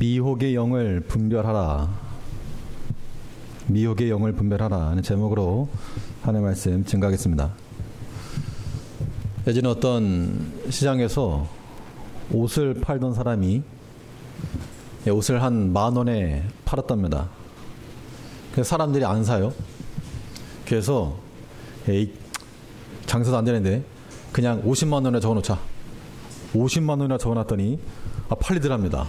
미혹의 영을 분별하라. 미혹의 영을 분별하라 하는 제목으로 하나님의 말씀 증거하겠습니다. 예전에 어떤 시장에서 옷을 팔던 사람이 옷을 한 10,000원에 팔았답니다. 그래서 사람들이 안 사요. 그래서 에이, 장사도 안 되는데 그냥 50만 원에 적어놓자. 50만 원이나 적어놨더니 팔리더랍니다.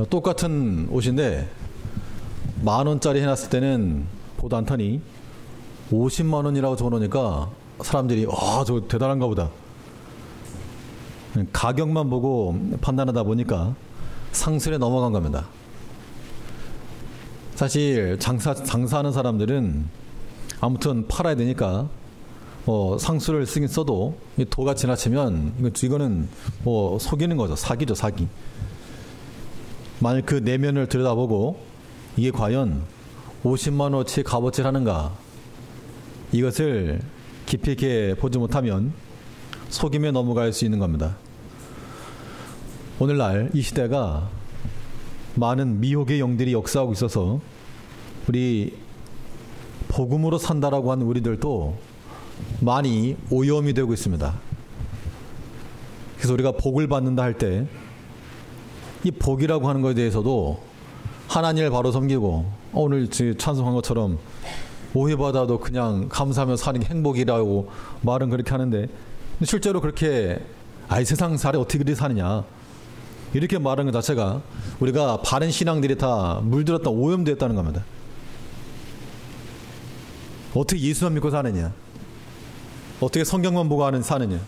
똑같은 옷인데 10,000원짜리 해놨을 때는 보도 않더니 50만 원이라고 적어놓으니까 사람들이 저거 대단한가 보다. 가격만 보고 판단하다 보니까 상술에 넘어간 겁니다. 사실 장사하는 사람들은 아무튼 팔아야 되니까 상술을 쓰긴 써도 도가 지나치면 이거는 속이는 거죠. 사기죠, 사기. 만약 그 내면을 들여다보고 이게 과연 50만 원어치 값어치를 하는가, 이것을 깊이 있게 보지 못하면 속임에 넘어갈 수 있는 겁니다. 오늘날 이 시대가 많은 미혹의 영들이 역사하고 있어서 우리 복음으로 산다라고 하는 우리들도 많이 오염이 되고 있습니다. 그래서 우리가 복을 받는다 할 때 이 복이라고 하는 것에 대해서도 하나님을 바로 섬기고 오늘 찬송한 것처럼 오해받아도 그냥 감사하며 사는 게 행복이라고 말은 그렇게 하는데 실제로 그렇게 세상 살에 어떻게 그렇게 사느냐 이렇게 말하는 것 자체가 우리가 바른 신앙들이 다 물들었다 오염되었다는 겁니다. 어떻게 예수만 믿고 사느냐, 어떻게 성경만 보고 사느냐.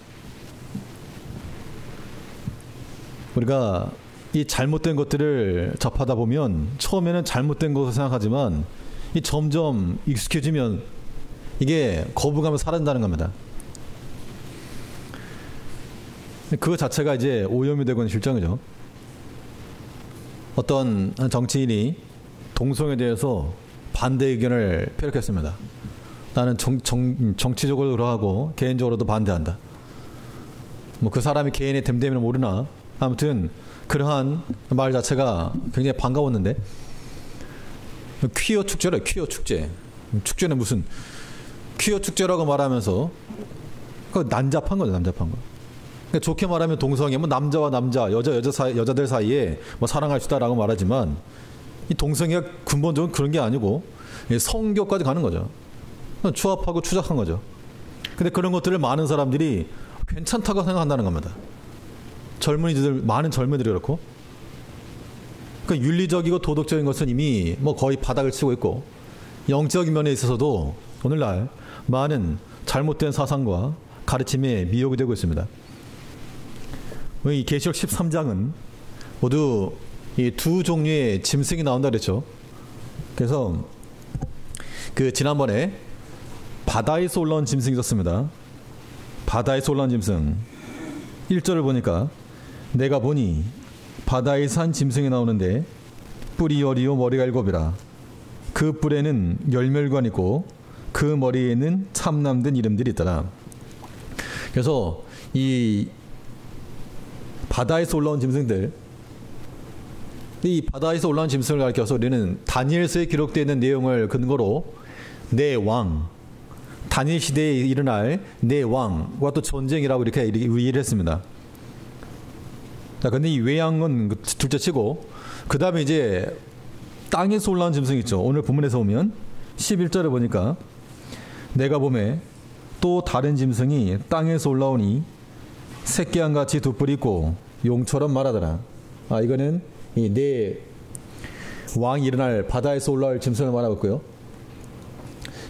우리가 이 잘못된 것들을 접하다 보면 처음에는 잘못된 것으로 생각하지만 이 점점 익숙해지면 이게 거부감을 사라진다는 겁니다. 그거 자체가 이제 오염이 되고 있는 실정이죠. 어떤 정치인이 동성애에 대해서 반대 의견을 표력했습니다. 나는 정치적으로 그러하고 개인적으로도 반대한다. 그 사람이 개인의 됨됨이는 모르나 아무튼 그러한 말 자체가 굉장히 반가웠는데 퀴어 축제래. 퀴어 축제. 축제는 무슨 퀴어 축제라고 말하면서 난잡한 거죠. 난잡한 거. 그러니까 좋게 말하면 동성애 남자와 남자, 여자들 사이에 사랑할 수 있다라고 말하지만 이 동성애가 근본적으로 그런 게 아니고 성교까지 가는 거죠. 추합하고 추작한 거죠. 근데 그런 것들을 많은 사람들이 괜찮다고 생각한다는 겁니다. 많은 젊은이들이 그렇고. 그러니까 윤리적이고 도덕적인 것은 이미 거의 바닥을 치고 있고 영적인 면에 있어서도 오늘날 많은 잘못된 사상과 가르침에 미혹이 되고 있습니다. 이 계시록 13장은 모두 이 두 종류의 짐승이 나온다 그랬죠. 그래서 지난번에 바다에서 올라온 짐승이 있었습니다. 바다에서 올라온 짐승 1절을 보니까 내가 보니 바다에서 한 짐승이 나오는데 뿔이 여리요 머리가 7이라. 그 뿔에는 열멸관 있고 그 머리에는 참남된 이름들이 있더라. 그래서 이 바다에서 올라온 짐승들, 이 바다에서 올라온 짐승을 가리켜서 우리는 다니엘서에 기록되어 있는 내용을 근거로 내 왕, 다니엘 시대에 일어날 내 왕과 또 전쟁이라고 이렇게 이해를 했습니다. 자, 근데 이 외양은 둘째 치고, 그 다음에 이제 땅에서 올라온 짐승 있죠. 오늘 본문에서 보면 11절에 보니까 내가 보매 또 다른 짐승이 땅에서 올라오니 새끼양같이 두 뿔이 있고 용처럼 말하더라. 이거는 이 내 왕이 일어날 바다에서 올라올 짐승을 말하고 있고요.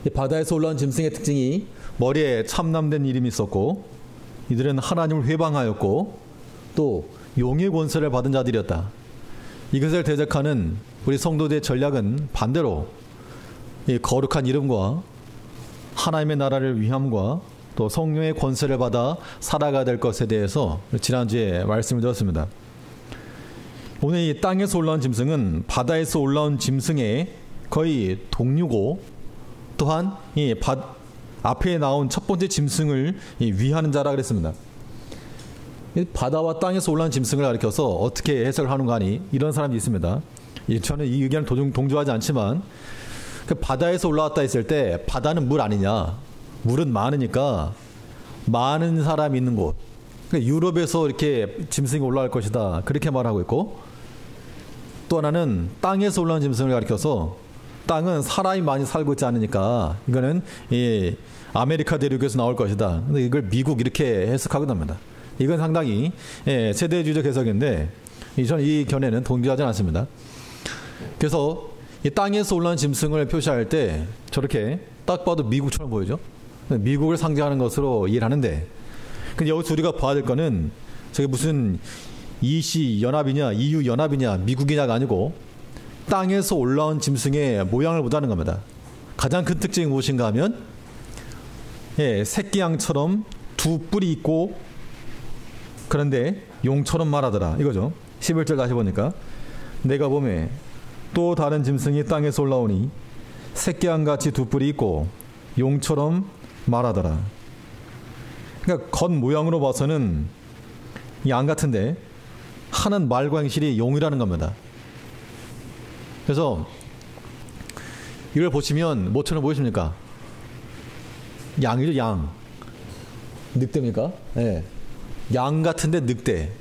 이 바다에서 올라온 짐승의 특징이 머리에 참남된 이름이 있었고 이들은 하나님을 회방하였고 또 용의 권세를 받은 자들이었다. 이것을 대적하는 우리 성도들의 전략은 반대로 이 거룩한 이름과 하나님의 나라를 위함과 또 성령의 권세를 받아 살아가야 될 것에 대해서 지난주에 말씀을 드렸습니다. 오늘 이 땅에서 올라온 짐승은 바다에서 올라온 짐승의 거의 동류고 또한 이 앞에 나온 첫 번째 짐승을 위하는 자라 그랬습니다. 바다와 땅에서 올라온 짐승을 가리켜서 어떻게 해석을 하는 거 아니? 이런 사람이 있습니다. 저는 이 의견을 동조하지 않지만 그 바다에서 올라왔다 했을 때 바다는 물 아니냐? 물은 많으니까 많은 사람이 있는 곳. 그러니까 유럽에서 이렇게 짐승이 올라갈 것이다. 그렇게 말하고 있고, 또 하나는 땅에서 올라온 짐승을 가리켜서 땅은 사람이 많이 살고 있지 않으니까 이거는 이 아메리카 대륙에서 나올 것이다. 근데 이걸 미국 이렇게 해석하고 납니다. 이건 상당히 세대주의적 해석인데 저는 이 견해는 동조하지 않습니다. 그래서 이 땅에서 올라온 짐승을 표시할 때 저렇게 딱 봐도 미국처럼 보이죠. 미국을 상징하는 것으로 이해를 하는데, 근데 여기서 우리가 봐야 될 거는 저게 무슨 EC 연합이냐 EU 연합이냐 미국이냐가 아니고 땅에서 올라온 짐승의 모양을 보자는 겁니다. 가장 큰 특징이 무엇인가 하면 새끼 양처럼 두 뿔이 있고 그런데 용처럼 말하더라 이거죠. 11절 다시 보니까 내가 보매 또 다른 짐승이 땅에서 올라오니 새끼 양같이 두 뿔이 있고 용처럼 말하더라. 그러니까 겉모양으로 봐서는 양 같은데 하는 말과 행실이 용이라는 겁니다. 그래서 이걸 보시면 뭐처럼 보이십니까? 양이죠, 양. 늑대입니까? 네. 양 같은데 늑대.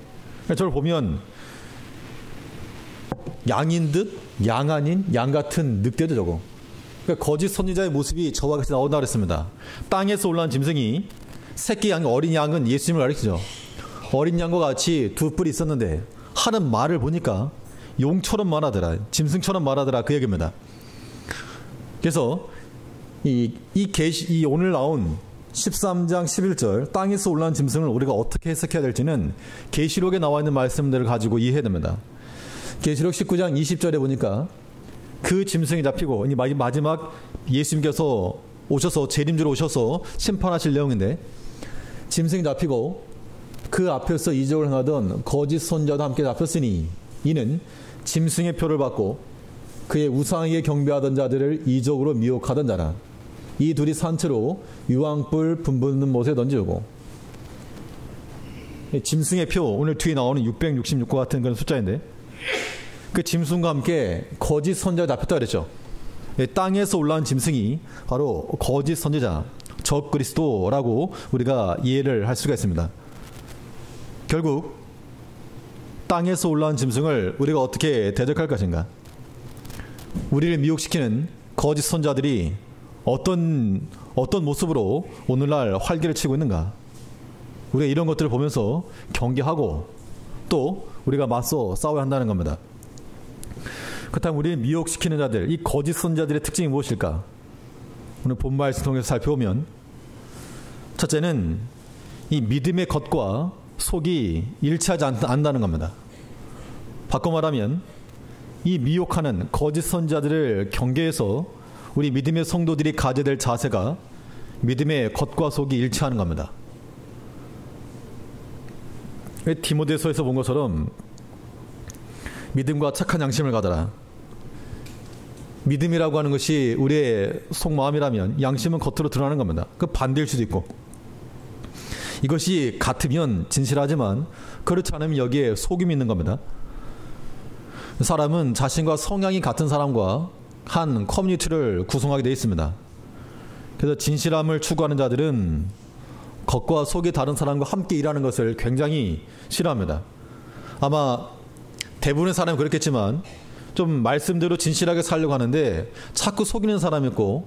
저를 보면 양인 듯 양 아닌 양 같은 늑대죠, 저거. 그러니까 거짓 선지자의 모습이 저와 같이 나온다고 그랬습니다. 땅에서 올라온 짐승이 새끼 양, 어린 양은 예수님을 가리키죠. 어린 양과 같이 두 뿔이 있었는데 하는 말을 보니까 용처럼 말하더라, 짐승처럼 말하더라, 그 얘기입니다. 그래서 이 오늘 나온 13장 11절 땅에서 올라온 짐승을 우리가 어떻게 해석해야 될지는 계시록에 나와 있는 말씀들을 가지고 이해해야 됩니다. 계시록 19장 20절에 보니까 그 짐승이 잡히고 마지막 예수님께서 오셔서 재림주로 오셔서 심판하실 내용인데, 짐승이 잡히고 그 앞에서 이적을 행하던 거짓 선지자도 함께 잡혔으니 이는 짐승의 표를 받고 그의 우상에게 경배하던 자들을 이적으로 미혹하던 자라. 이 둘이 산채로 유황불 분부는 못에 던지고. 짐승의 표, 오늘 뒤에 나오는 666과 같은 그런 숫자인데, 그 짐승과 함께 거짓 선지자가 잡혔다 그랬죠. 땅에서 올라온 짐승이 바로 거짓 선지자, 적 그리스도라고 우리가 이해를 할 수가 있습니다. 결국 땅에서 올라온 짐승을 우리가 어떻게 대적할 것인가? 우리를 미혹시키는 거짓 선지자들이 어떤 모습으로 오늘날 활개를 치고 있는가? 우리가 이런 것들을 보면서 경계하고 또 우리가 맞서 싸워야 한다는 겁니다. 그렇다면 우리를 미혹시키는 자들, 이 거짓 선지자들의 특징이 무엇일까? 오늘 본 말씀 통해서 살펴보면, 첫째는 이 믿음의 겉과 속이 일치하지 않는다는 겁니다. 바꿔 말하면 이 미혹하는 거짓 선지자들을 경계해서 우리 믿음의 성도들이 가져야 될 자세가 믿음의 겉과 속이 일치하는 겁니다. 디모데서에서 본 것처럼 믿음과 착한 양심을 가져라. 믿음이라고 하는 것이 우리의 속마음이라면 양심은 겉으로 드러나는 겁니다. 그 반대일 수도 있고, 이것이 같으면 진실하지만 그렇지 않으면 여기에 속임이 있는 겁니다. 사람은 자신과 성향이 같은 사람과 한 커뮤니티를 구성하게 되어 있습니다. 그래서 진실함을 추구하는 자들은 겉과 속이 다른 사람과 함께 일하는 것을 굉장히 싫어합니다. 아마 대부분의 사람이 그렇겠지만 좀 말씀대로 진실하게 살려고 하는데 자꾸 속이는 사람이 있고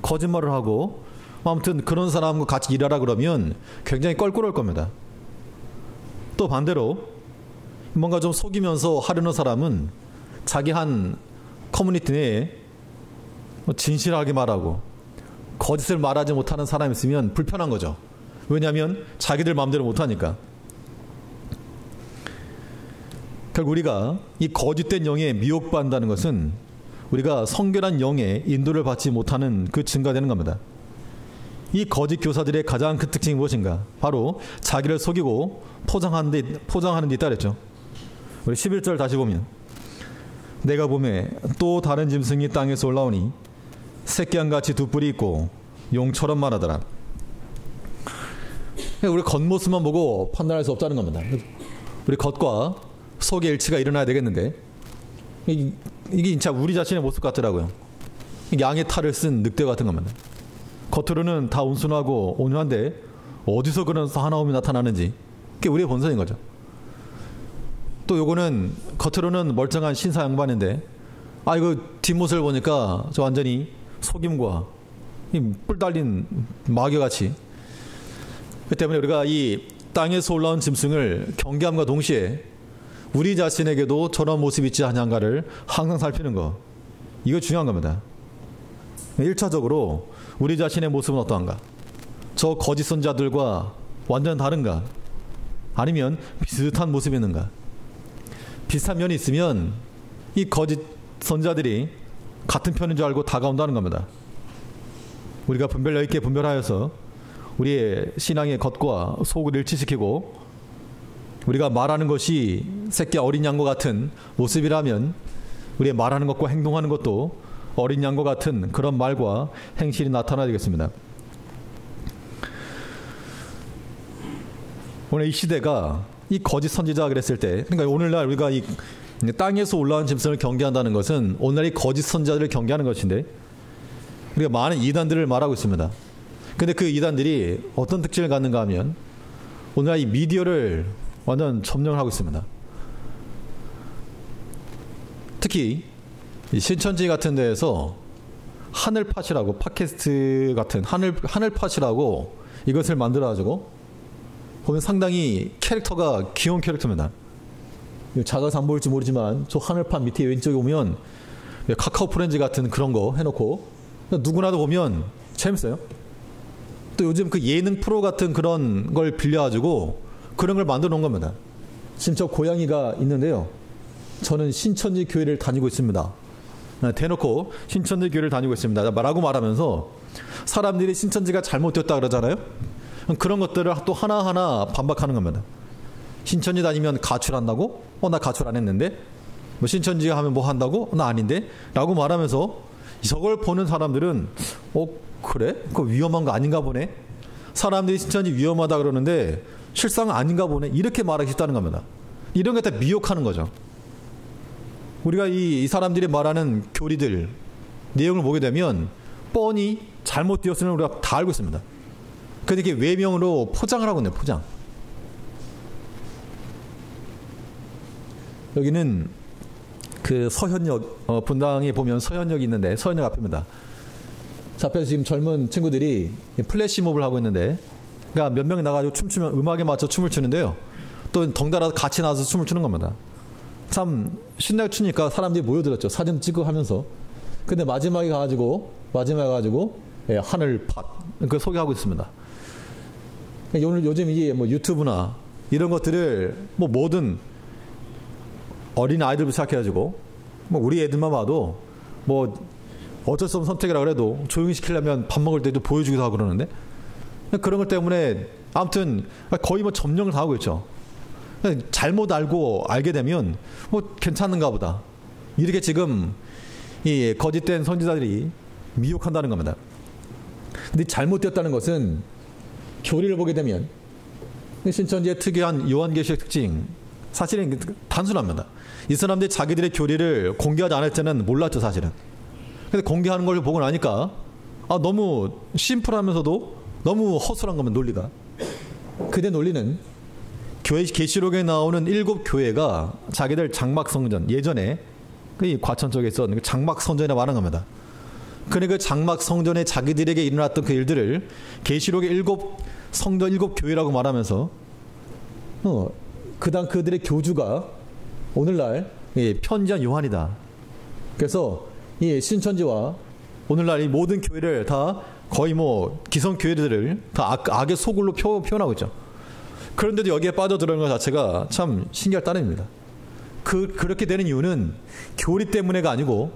거짓말을 하고, 아무튼 그런 사람과 같이 일하라 그러면 굉장히 껄끄러울 겁니다. 또 반대로 뭔가 좀 속이면서 하려는 사람은 자기 한 커뮤니티 내에 진실하게 말하고 거짓을 말하지 못하는 사람이 있으면 불편한 거죠. 왜냐하면 자기들 마음대로 못하니까. 결국 우리가 이 거짓된 영에 미혹받는다는 것은 우리가 성결한 영의 인도를 받지 못하는 그 증거되는 겁니다. 이 거짓 교사들의 가장 큰 특징이 무엇인가? 바로 자기를 속이고 포장하는 데 있다 그랬죠. 우리 11절 다시 보면 내가 보매 또 다른 짐승이 땅에서 올라오니 새끼양같이 두 뿔이 있고 용처럼 말하더라. 우리 겉모습만 보고 판단할 수 없다는 겁니다. 우리 겉과 속의 일치가 일어나야 되겠는데 이게 진짜 우리 자신의 모습 같더라고요. 양의 탈을 쓴 늑대 같은 겁니다. 겉으로는 다 온순하고 온유한데 어디서 그런 사나움이 나타나는지 그게 우리의 본성인 거죠. 또 요거는 겉으로는 멀쩡한 신사 양반인데 이거 뒷모습을 보니까 저 완전히 속임과 뿔 달린 마귀같이. 그 때문에 우리가 이 땅에서 올라온 짐승을 경계함과 동시에 우리 자신에게도 저런 모습이 있지 않은가를 항상 살피는 거, 이거 중요한 겁니다. 1차적으로 우리 자신의 모습은 어떠한가? 저 거짓 선자들과 완전 다른가? 아니면 비슷한 모습이 있는가? 비슷한 면이 있으면 이 거짓 선자들이 같은 편인 줄 알고 다가온다는 겁니다. 우리가 분별력 있게 분별하여서 우리의 신앙의 겉과 속을 일치시키고 우리가 말하는 것이 새끼 어린 양과 같은 모습이라면 우리의 말하는 것과 행동하는 것도 어린 양과 같은 그런 말과 행실이 나타나야 되겠습니다. 오늘 이 시대가 이 거짓 선지자 그랬을 때, 그러니까 오늘날 우리가 이 땅에서 올라온 짐승을 경계한다는 것은 오늘날 이 거짓 선지자들을 경계하는 것인데, 우리가 많은 이단들을 말하고 있습니다. 근데 그 이단들이 어떤 특징을 갖는가 하면 오늘날 이 미디어를 완전 점령을 하고 있습니다. 특히 이 신천지 같은 데에서 하늘팟이라고, 팟캐스트 같은 하늘팟이라고 이것을 만들어가지고 보면 상당히 캐릭터가 귀여운 캐릭터입니다. 작아서 안 보일지 모르지만 저 하늘팟 밑에 왼쪽에 보면 카카오 프렌즈 같은 그런 거 해놓고 누구나도 보면 재밌어요. 또 요즘 그 예능 프로 같은 그런 걸 빌려가지고 그런 걸 만들어 놓은 겁니다. 지금 저 고양이가 있는데요. 저는 신천지 교회를 다니고 있습니다. 대놓고 신천지 교회를 다니고 있습니다. 라고 말하면서 사람들이 신천지가 잘못되었다 그러잖아요. 그런 것들을 또 하나하나 반박하는 겁니다. 신천지 다니면 가출한다고? 나 가출 안 했는데? 뭐 신천지 하면 뭐 한다고? 나 아닌데? 라고 말하면서 저걸 보는 사람들은 그래? 그거 위험한 거 아닌가 보네? 사람들이 신천지 위험하다 그러는데 실상은 아닌가 보네? 이렇게 말하기 쉽다는 겁니다. 이런 게 다 미혹하는 거죠. 우리가 이 사람들이 말하는 교리들 내용을 보게 되면 뻔히 잘못되었으면 우리가 다 알고 있습니다. 근데 이게 외명으로 포장을 하고 있네요. 포장. 여기는 그 서현역 분당에 보면 서현역이 있는데 서현역 앞입니다. 앞에서 지금 젊은 친구들이 플래시몹을 하고 있는데, 그러니까 몇 명이 나가지고 춤추면 음악에 맞춰 춤을 추는데요. 또 덩달아 같이 나와서 춤을 추는 겁니다. 참 신나게 추니까 사람들이 모여들었죠. 사진 찍고 하면서. 근데 마지막에 가가지고 하늘팟 그 소개하고 있습니다. 오늘 요즘 이게 뭐 유튜브나 이런 것들을 뭐 모든 어린 아이들부터 시작해가지고 뭐 우리 애들만 봐도 뭐 어쩔 수 없는 선택이라 그래도 조용히 시키려면 밥 먹을 때도 보여주기도 하고 그러는데, 그런 것 때문에 아무튼 거의 뭐 점령을 다 하고 있죠. 잘못 알게 되면 뭐 괜찮은가 보다, 이렇게 지금 이 거짓된 선지자들이 미혹한다는 겁니다. 근데 잘못되었다는 것은 교리를 보게 되면 신천지의 특이한 요한계시의 특징, 사실은 단순합니다. 이 사람들이 자기들의 교리를 공개하지 않을 때는 몰랐죠, 사실은. 근데 공개하는 걸 보고 나니까 너무 심플하면서도 너무 허술한 겁니다, 논리가. 그대 논리는 계시록에 나오는 7교회가 자기들 장막성전, 예전에 그 과천 쪽에 있었던 장막성전이라 말한 겁니다. 그러니까 그 장막성전에 자기들에게 일어났던 그 일들을 계시록의 7성전 7교회라고 말하면서 그들의 교주가 오늘날 편지한 요한이다. 그래서 이 신천지와 오늘날 이 모든 교회를 다 거의 뭐 기성교회들을 다 악의 소굴로 표현하고 있죠. 그런데도 여기에 빠져들어가는 것 자체가 참 신기할 따름입니다. 그렇게 되는 이유는 교리 때문에가 아니고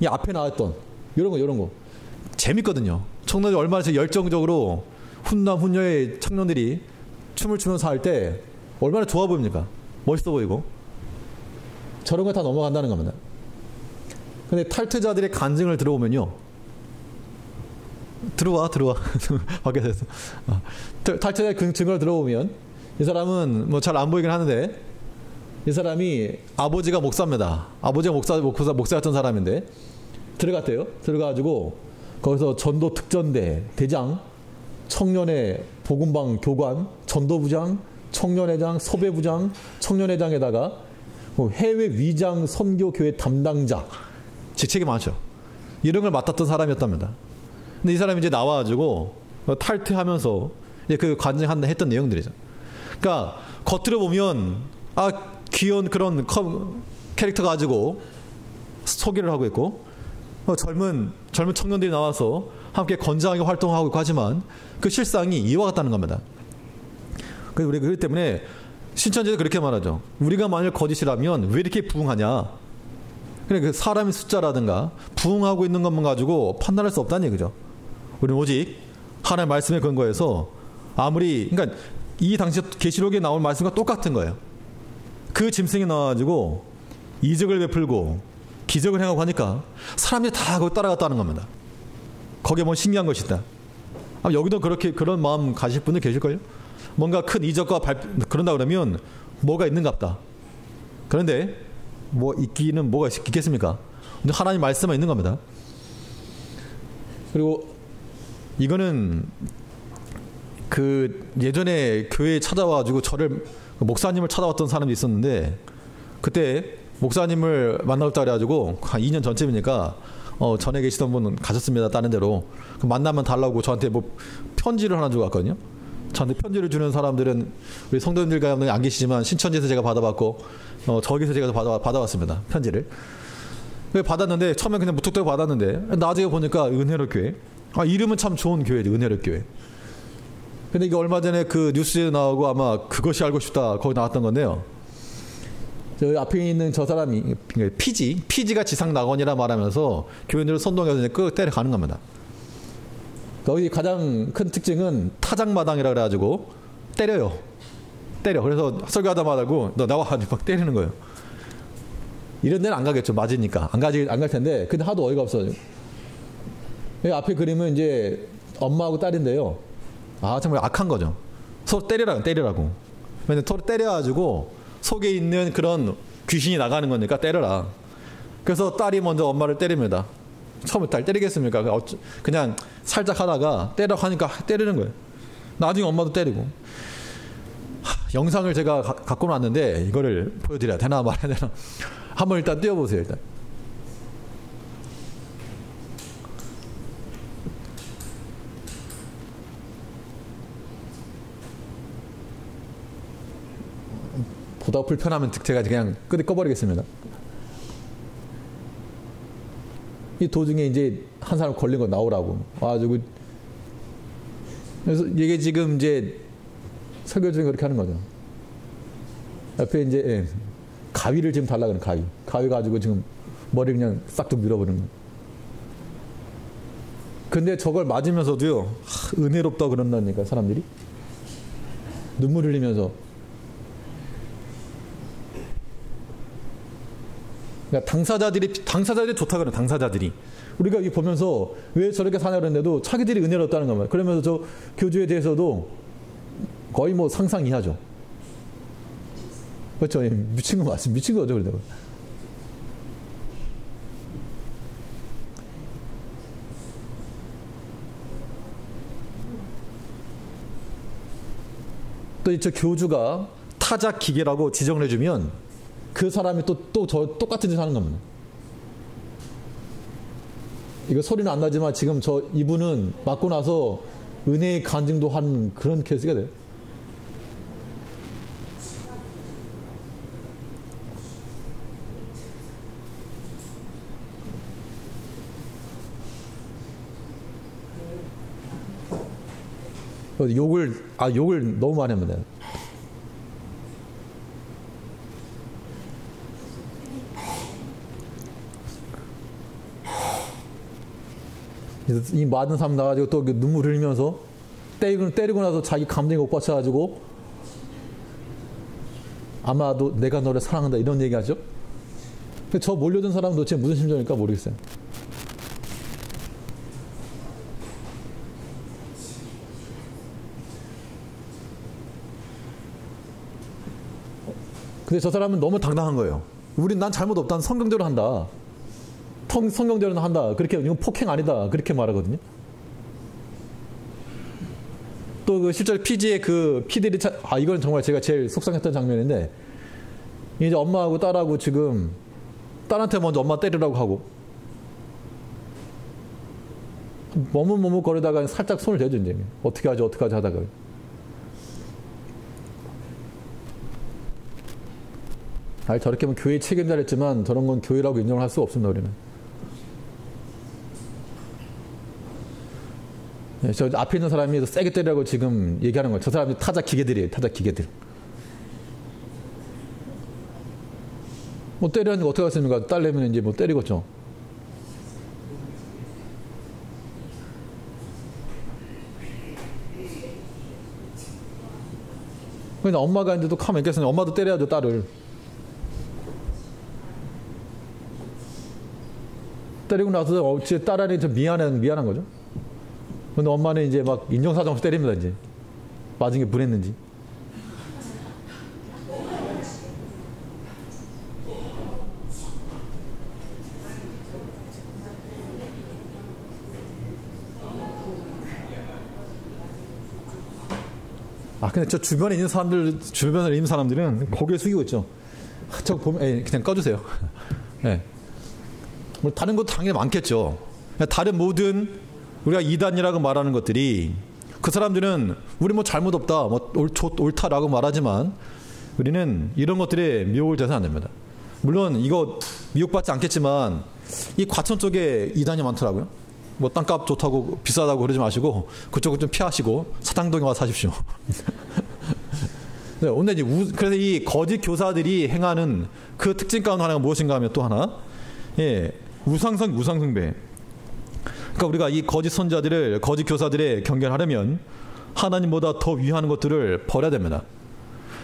이 앞에 나왔던 이런 거 재밌거든요. 청년들이 얼마나 열정적으로 훈남 훈녀의 청년들이 춤을 추면서 할 때 얼마나 좋아 보입니까? 멋있어 보이고. 저런 거 다 넘어간다는 겁니다. 근데 탈퇴자들의 간증을 들어보면요, 들어와. 밖에서 했어. 탈취자의 증거를 들어보면 이 사람은 뭐 잘 안 보이긴 하는데 이 사람이 아버지가 목사입니다. 아버지가 목사였던 사람인데 들어갔대요. 들어가가지고 거기서 전도 특전대 대장, 청년회 복음방 교관, 전도부장, 청년회장, 섭외부장, 청년회장에다가 해외 위장 선교교회 담당자, 직책이 많죠. 이런 걸 맡았던 사람이었답니다. 근데 이 사람이 이제 나와가지고 탈퇴하면서 이제 그 관증했던 내용들이죠. 그러니까 겉으로 보면 귀여운 그런 캐릭터 가지고 소개를 하고 있고 젊은 청년들이 나와서 함께 건장하게 활동하고 있고 하지만 그 실상이 이와 같다는 겁니다. 그래서 우리가 그렇기 때문에 신천지에서 그렇게 말하죠. 우리가 만일 거짓이라면 왜 이렇게 부흥하냐. 그러니까 그 사람의 숫자라든가 부흥하고 있는 것만 가지고 판단할 수 없다는 얘기죠. 우리는 오직 하나님의 말씀에 근거해서 그러니까 이 당시 계시록에 나온 말씀과 똑같은 거예요. 그 짐승이 나와가지고 이적을 베풀고 기적을 행하고 하니까 사람들이 다 거기 따라갔다는 겁니다. 거기에 뭐 신기한 것이 있다. 여기도 그런 마음 가실 분들 계실걸요? 뭔가 큰 이적과 그런다 그러면 뭐가 있는갑다. 그런데 뭐 있기는 뭐가 있겠습니까? 하나님 말씀만 있는 겁니다. 그리고 이거는 그 예전에 교회에 찾아와가지고 목사님을 찾아왔던 사람이 있었는데 그때 목사님을 만나겠다 그래가지고 한 2년 전쯤이니까 전에 계시던 분 가셨습니다. 다른 데로. 만나면 달라고 저한테 뭐 편지를 하나 주고 갔거든요. 저한테 편지를 주는 사람들은 우리 성도님들과 안 계시지만 신천지에서 제가 받아봤고 저기서 제가 받아왔습니다. 편지를. 받았는데 처음에 그냥 무턱대고 받았는데 나중에 보니까 은혜롭 교회. 이름은 참 좋은 교회죠. 은혜롭 교회. 근데 이게 얼마 전에 그 뉴스에 나오고 아마 그것이 알고 싶다 거기 나왔던 건데요. 저 앞에 있는 저 사람이 피지가 지상낙원이라 말하면서 교인들을 선동해서 끄 때려가는 겁니다. 거기 가장 큰 특징은 타작마당이라 그래가지고 때려. 그래서 설교하다 말고 너 나와 막 때리는 거예요. 이런 데는 안 가겠죠. 맞으니까 안 갈 텐데 근데 하도 어이가 없어요. 앞에 그림은 이제 엄마하고 딸인데요. 정말 악한 거죠. 서로 때리라고. 왜냐면 서로 때려가지고 속에 있는 그런 귀신이 나가는 거니까 때려라. 그래서 딸이 먼저 엄마를 때립니다. 처음에 딸 때리겠습니까? 그냥 살짝 하다가 때려 하니까 때리는 거예요. 나중에 엄마도 때리고. 영상을 제가 갖고 왔는데 이거를 보여드려야 되나 말아야 되나. 한번 일단 띄워보세요. 일단. 보다 불편하면 제가 그냥 꺼버리겠습니다. 이 도중에 이제 한 사람 걸린 거 나오라고. 그래서 이게 지금 이제 설교 중에 그렇게 하는 거죠. 옆에 이제 가위를 지금 달라 그러는 가위 가지고 지금 머리 그냥 싹둑 밀어버리는 거예요. 근데 저걸 맞으면서도요, 은혜롭다 그런다니까 사람들이 눈물 흘리면서. 그러니까 당사자들이 좋다 그래요. 당사자들이 우리가 여기 보면서 왜 저렇게 사냐 그랬는데도 자기들이 은혜롭다는 겁니다. 그러면서 저 교주에 대해서도 거의 뭐 상상 이하죠. 그렇죠. 미친 거 맞습니다. 미친 거죠. 그래도. 또 저 교주가 타작 기계라고 지정을 해주면 그 사람이 또 저 똑같은 짓을 하는 겁니다. 이거 소리는 안 나지만 지금 이분은 맞고 나서 은혜의 간증도 하는 그런 케이스가 돼요. 욕을 너무 많이 합니다. 이 맞은 사람 나가지고 또 눈물 흘리면서 때리고 나서 자기 감정이 옥받쳐가지고 아마도 내가 너를 사랑한다 이런 얘기하죠. 저 몰려든 사람은 도대체 무슨 심정일까 모르겠어요. 근데 저 사람은 너무 당당한 거예요. 난 잘못 없다. 성경대로 한다. 성경대로는 한다. 그렇게, 이건 폭행 아니다. 그렇게 말하거든요. 또 그 실제 피지의 피들이 이건 정말 제가 제일 속상했던 장면인데, 이제 엄마하고 딸하고 지금 딸한테 먼저 엄마 때리라고 하고, 머뭇머뭇 거리다가 살짝 손을 대죠, 이제. 어떻게 하지 하다가. 저렇게 하면 교회 책임자를 했지만 저런 건 교회라고 인정을 할 수가 없습니다, 우리는. 저 앞에 있는 사람이 더 세게 때리라고 지금 얘기하는 거예요. 저 사람이 타자 기계들이에요, 타자 기계들. 뭐 때리는 거 어떻게 하겠습니까? 딸내미는 이제 뭐 때리겠죠. 근데 엄마가 이제 또 가만히 있겠으니 엄마도 때려야죠, 딸을. 때리고 나서 제 딸아이 좀 미안한 거죠. 근데 엄마는 이제 막 인정사정 없이 때립니다, 이제. 맞은 게 분했는지. 근데 저 주변에 있는 사람들은 고개 숙이고 있죠. 저 보면, 그냥 꺼주세요. 네. 뭐 다른 것도 당연히 많겠죠. 다른 모든 우리가 이단이라고 말하는 것들이, 그 사람들은 우리 뭐 잘못 없다, 뭐 옳다라고 말하지만 우리는 이런 것들에 미혹을 돼서 안 됩니다. 물론 이거 미혹받지 않겠지만 이 과천 쪽에 이단이 많더라고요. 뭐 땅값 좋다고 비싸다고 그러지 마시고 그쪽은 좀 피하시고 사당동에 와서 사십시오. 네, 오늘 이제 그래서 이 거짓 교사들이 행하는 그 특징 가운데 하나가 무엇인가 하면 또 하나, 우상숭배. 그러니까 우리가 이 거짓 선자들을, 거짓 교사들의 경계하려면 하나님보다 더 위하는 것들을 버려야 됩니다.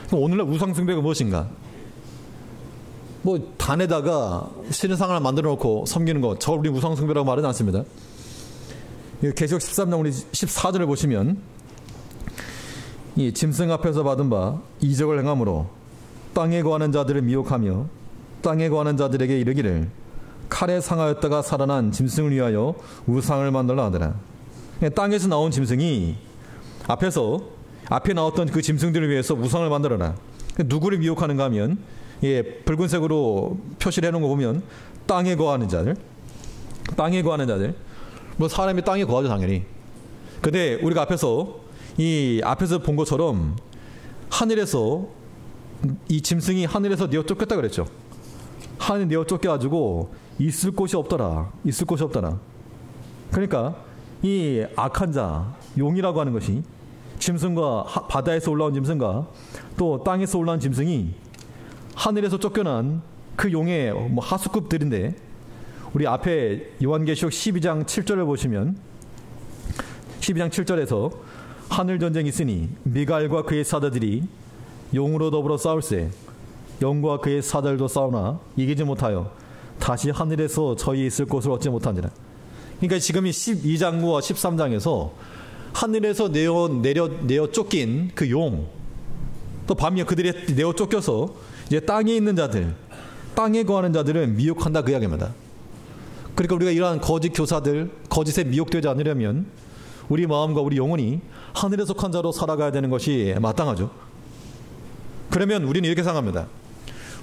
그럼 오늘날 우상숭배가 무엇인가? 뭐 단에다가 신상을 만들어 놓고 섬기는 거, 저걸 우리 우상숭배라고 말하지 않습니다. 계시록 13장 우리 14절을 보시면, 이 짐승 앞에서 받은 바 이적을 행함으로 땅에 거하는 자들을 미혹하며 땅에 거하는 자들에게 이르기를 칼에 상하였다가 살아난 짐승을 위하여 우상을 만들라 하더라. 땅에서 나온 짐승이 앞에 나왔던 그 짐승들을 위해서 우상을 만들어라. 누구를 미혹하는가 하면, 붉은색으로 표시를 해놓은 거 보면 땅에 거하는 자들. 뭐 사람이 땅에 거하죠, 당연히. 근데 우리가 앞에서 본 것처럼 하늘에서 이 짐승이 하늘에서 내어 쫓겼다 그랬죠. 하늘에 내어 쫓겨가지고 있을 곳이 없더라. 그러니까 이 악한 자, 용이라고 하는 것이 짐승과 바다에서 올라온 짐승과 또 땅에서 올라온 짐승이 하늘에서 쫓겨난 그 용의 뭐 하수급들인데, 우리 앞에 요한계시록 12장 7절을 보시면 12장 7절에서 하늘 전쟁이 있으니 미갈과 그의 사자들이 용으로 더불어 싸울세 영과 그의 사자들도 싸우나 이기지 못하여 다시 하늘에서 저희 있을 곳을 얻지 못하니라. 그러니까 지금 이 12장과 13장에서 하늘에서 내려 쫓긴 그 용, 또 밤에 그들이 내어 쫓겨서 이제 땅에 있는 자들, 땅에 거하는 자들은 미혹한다, 그 이야기입니다. 그러니까 우리가 이러한 거짓 교사들, 거짓에 미혹되지 않으려면 우리 마음과 우리 영혼이 하늘에 속한 자로 살아가야 되는 것이 마땅하죠. 그러면 우리는 이렇게 생각합니다.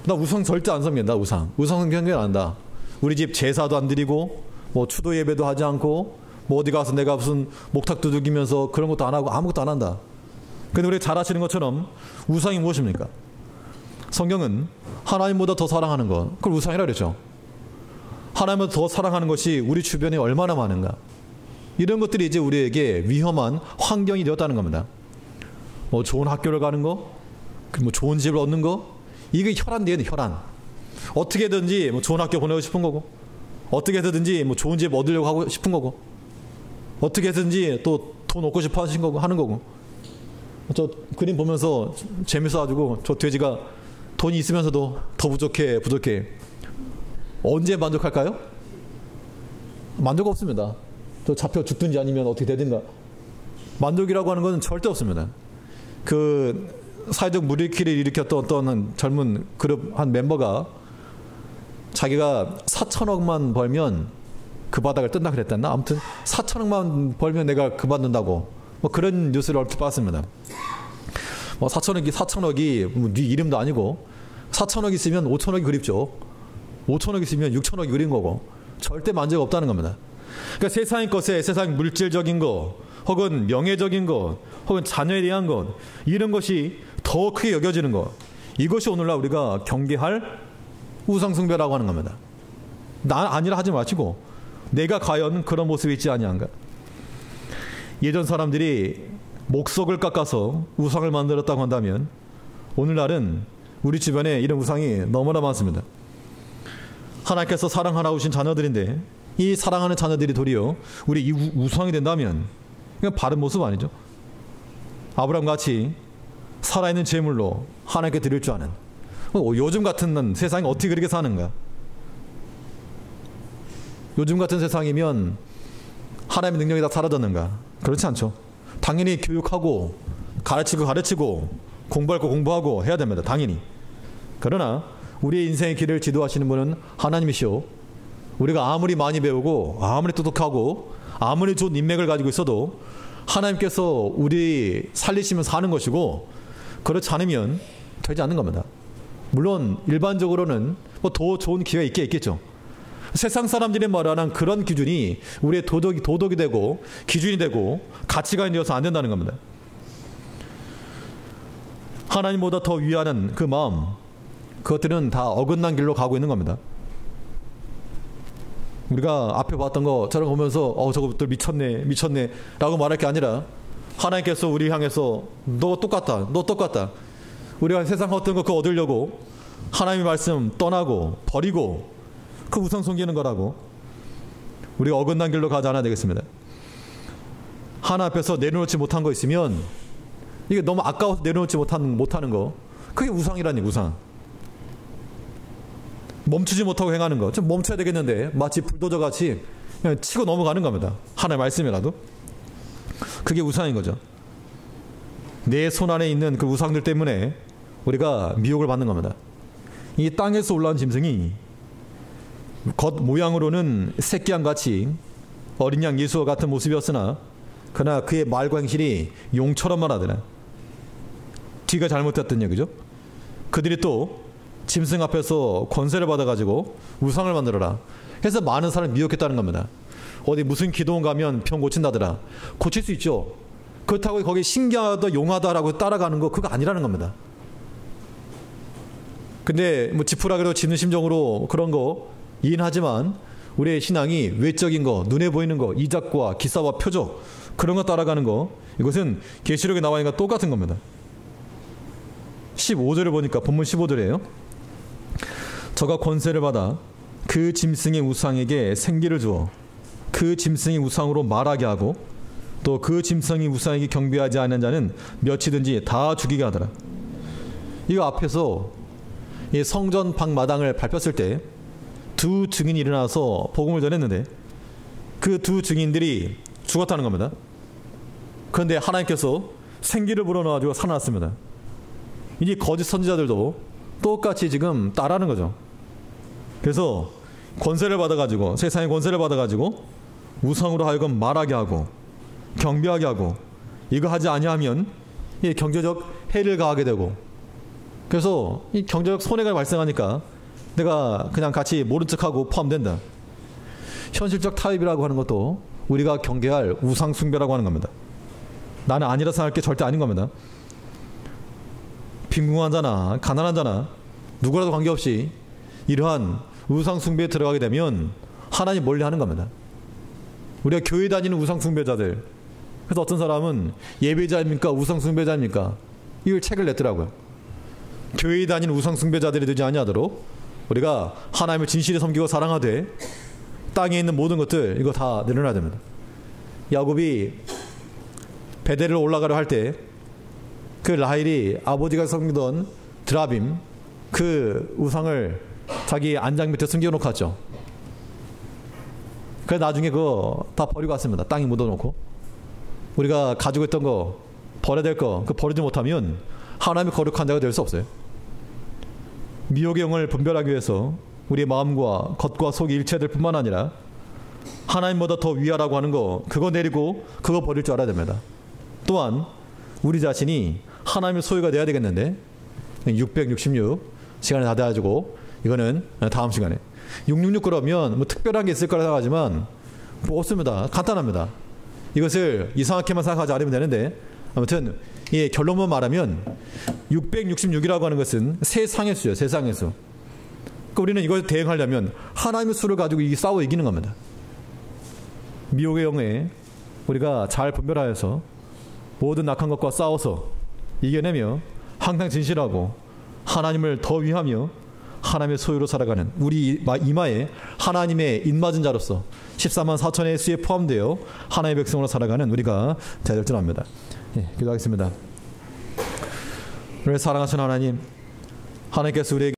나 우상 절대 안 섬긴다. 우상 경계 안 한다. 우리 집 제사도 안 드리고 뭐 추도 예배도 하지 않고 뭐 어디 가서 내가 무슨 목탁 두들기면서 그런 것도 안 하고 아무것도 안 한다. 근데 우리 잘 아시는 것처럼 우상이 무엇입니까? 성경은 하나님보다 더 사랑하는 것, 그걸 우상이라고 그랬죠. 하나님보다 더 사랑하는 것이 우리 주변에 얼마나 많은가. 이런 것들이 이제 우리에게 위험한 환경이 되었다는 겁니다. 뭐 좋은 학교를 가는 거, 뭐 좋은 집을 얻는 거, 이게 혈안돼요, 혈안. 어떻게든지 뭐 좋은 학교 보내고 싶은 거고, 어떻게든지 뭐 좋은 집 얻으려고 하고 싶은 거고, 어떻게든지 또 돈 얻고 싶어 하는 거고. 저 그림 보면서 재밌어가지고 저 돼지가 돈이 있으면서도 더 부족해. 언제 만족할까요? 만족 없습니다. 저 잡혀 죽든지 아니면 어떻게 되든가. 만족이라고 하는 것은 절대 없습니다. 그 사회적 무리키를 일으켰던 어떤 젊은 그룹 한 멤버가 자기가 4천억만 벌면 그 바닥을 뜬다 그랬었나? 아무튼 4천억만 벌면 내가 그만둔다고 뭐 그런 뉴스를 얼핏 봤습니다. 뭐 4천억이 뭐 네 이름도 아니고 4천억 있으면 5천억이 그립죠. 5천억 있으면 6천억이 그린 거고 절대 만족이 없다는 겁니다. 그러니까 세상의 것에 세상 물질적인 거 혹은 명예적인 것 혹은 자녀에 대한 것 이런 것이 더 크게 여겨지는 것 이것이 오늘날 우리가 경계할 우상숭배라고 하는 겁니다. 나 아니라 하지 마시고 내가 과연 그런 모습이 있지 아니한가. 예전 사람들이 목석을 깎아서 우상을 만들었다고 한다면 오늘날은 우리 주변에 이런 우상이 너무나 많습니다. 하나님께서 사랑하라 오신 자녀들인데 이 사랑하는 자녀들이 도리어 우리 이 우상이 된다면 이건 바른 모습 아니죠. 아브라함같이 살아있는 제물로 하나님께 드릴 줄 아는 요즘 같은 세상이 어떻게 그렇게 사는가. 요즘 같은 세상이면 하나님의 능력이 다 사라졌는가. 그렇지 않죠. 당연히 교육하고 가르치고 공부할 거 공부하고 해야 됩니다. 당연히. 그러나 우리의 인생의 길을 지도하시는 분은 하나님이시오. 우리가 아무리 많이 배우고 아무리 똑똑하고 아무리 좋은 인맥을 가지고 있어도 하나님께서 우리 살리시면 사는 것이고 그렇지 않으면 되지 않는 겁니다. 물론 일반적으로는 뭐 더 좋은 기회가 있겠죠. 세상 사람들이 말하는 그런 기준이 우리의 도덕이 되고 기준이 되고 가치관이 되어서 안 된다는 겁니다. 하나님보다 더 위하는 그 마음 그것들은 다 어긋난 길로 가고 있는 겁니다. 우리가 앞에 봤던 것처럼 보면서 저것들 미쳤네 라고 말할 게 아니라 하나님께서 우리 향해서 너 똑같다 우리가 세상 어떤 거 그거 얻으려고 하나님의 말씀 떠나고 버리고 그 우상 섬기는 거라고. 우리가 어긋난 길로 가지 않아야 되겠습니다. 하나 앞에서 내려놓지 못한 거 있으면 이게 너무 아까워서 내려놓지 못하는 거 그게 우상이라니. 우상 멈추지 못하고 행하는 거 좀 멈춰야 되겠는데 마치 불도저같이 그냥 치고 넘어가는 겁니다. 하나의 말씀이라도. 그게 우상인 거죠. 내 손 안에 있는 그 우상들 때문에 우리가 미혹을 받는 겁니다. 이 땅에서 올라온 짐승이 겉 모양으로는 새끼양같이 어린 양 예수와 같은 모습이었으나 그러나 그의 말과 행실이 용처럼만 하더라. 뒤가 잘못됐던 얘기죠. 그들이 또 짐승 앞에서 권세를 받아가지고 우상을 만들어라 해서 많은 사람을 미혹했다는 겁니다. 어디 무슨 기도원 가면 병 고친다더라. 고칠 수 있죠. 그렇다고 거기 신기하다 용하다라고 따라가는 거 그거 아니라는 겁니다. 근데 뭐 지푸라기로 짚는 심정으로 그런 거 이해는 하지만 우리의 신앙이 외적인 거 눈에 보이는 거 이작과 기사와 표적 그런 거 따라가는 거 이것은 계시록에 나와 있는 거 똑같은 겁니다. 15절을 보니까 본문 15절이에요. 저가 권세를 받아 그 짐승의 우상에게 생기를 주어 그 짐승의 우상으로 말하게 하고 또 그 짐승이 우상에게 경배하지 않는 자는 몇이든지 다 죽이게 하더라. 이거 앞에서 이 성전 방마당을 밟혔을 때 두 증인이 일어나서 복음을 전했는데 그 두 증인들이 죽었다는 겁니다. 그런데 하나님께서 생기를 불어넣어가지고 살아났습니다. 이제 거짓 선지자들도 똑같이 지금 따라하는 거죠. 그래서 권세를 받아가지고 세상의 권세를 받아가지고 우상으로 하여금 말하게 하고 경배하게 하고 이거 하지 아니하면 이 경제적 해를 가하게 되고 그래서 이 경제적 손해가 발생하니까 내가 그냥 같이 모른 척하고 포함된다. 현실적 타협이라고 하는 것도 우리가 경계할 우상 숭배라고 하는 겁니다. 나는 아니라 생각할 게 절대 아닌 겁니다. 빈궁한 자나 가난한 자나 누구라도 관계없이 이러한 우상 숭배에 들어가게 되면 하나님 멀리하는 겁니다. 우리가 교회 다니는 우상 숭배자들 그래서 어떤 사람은 예배자입니까 우상 숭배자입니까 이걸 책을 냈더라고요. 교회 다니는 우상 숭배자들이 되지 아니하도록 우리가 하나님을 진실히 섬기고 사랑하되 땅에 있는 모든 것들 이거 다 내려놔야 됩니다. 야곱이 베델을 올라가려 할 때 그 라헬이 아버지가 섬기던 드라빔 그 우상을 자기 안장 밑에 숨겨놓고 갔죠. 그래서 나중에 그거 다 버리고 왔습니다. 땅에 묻어놓고 우리가 가지고 있던 거 버려야 될 거 그 버리지 못하면 하나님의 거룩한 자가 될 수 없어요. 미혹의 영을 분별하기 위해서 우리의 마음과 겉과 속이 일체될 뿐만 아니라 하나님보다 더 위하라고 하는 거, 그거 내리고 그거 버릴 줄 알아야 됩니다. 또한 우리 자신이 하나님의 소유가 돼야 되겠는데 666 시간을 다 돼가지고 이거는 다음 시간에 666 그러면 뭐 특별한 게 있을 거라 생각하지만 뭐 없습니다. 간단합니다. 이것을 이상하게만 생각하지 않으면 되는데 아무튼 예, 결론만 말하면 666이라고 하는 것은 세상의 수예요. 세상의 수. 그러니까 우리는 이걸 대응하려면 하나님의 수를 가지고 싸워 이기는 겁니다. 미혹의 영에 우리가 잘 분별하여서 모든 악한 것과 싸워서 이겨내며 항상 진실하고 하나님을 더 위하며 하나님의 소유로 살아가는 우리 이마에 하나님의 입맞은 자로서 14만 4천의 수에 포함되어 하나님의 백성으로 살아가는 우리가 되어야 될 줄 압니다. 예, 기도하겠습니다. 우리 사랑하신 하나님, 하나님께서 우리에게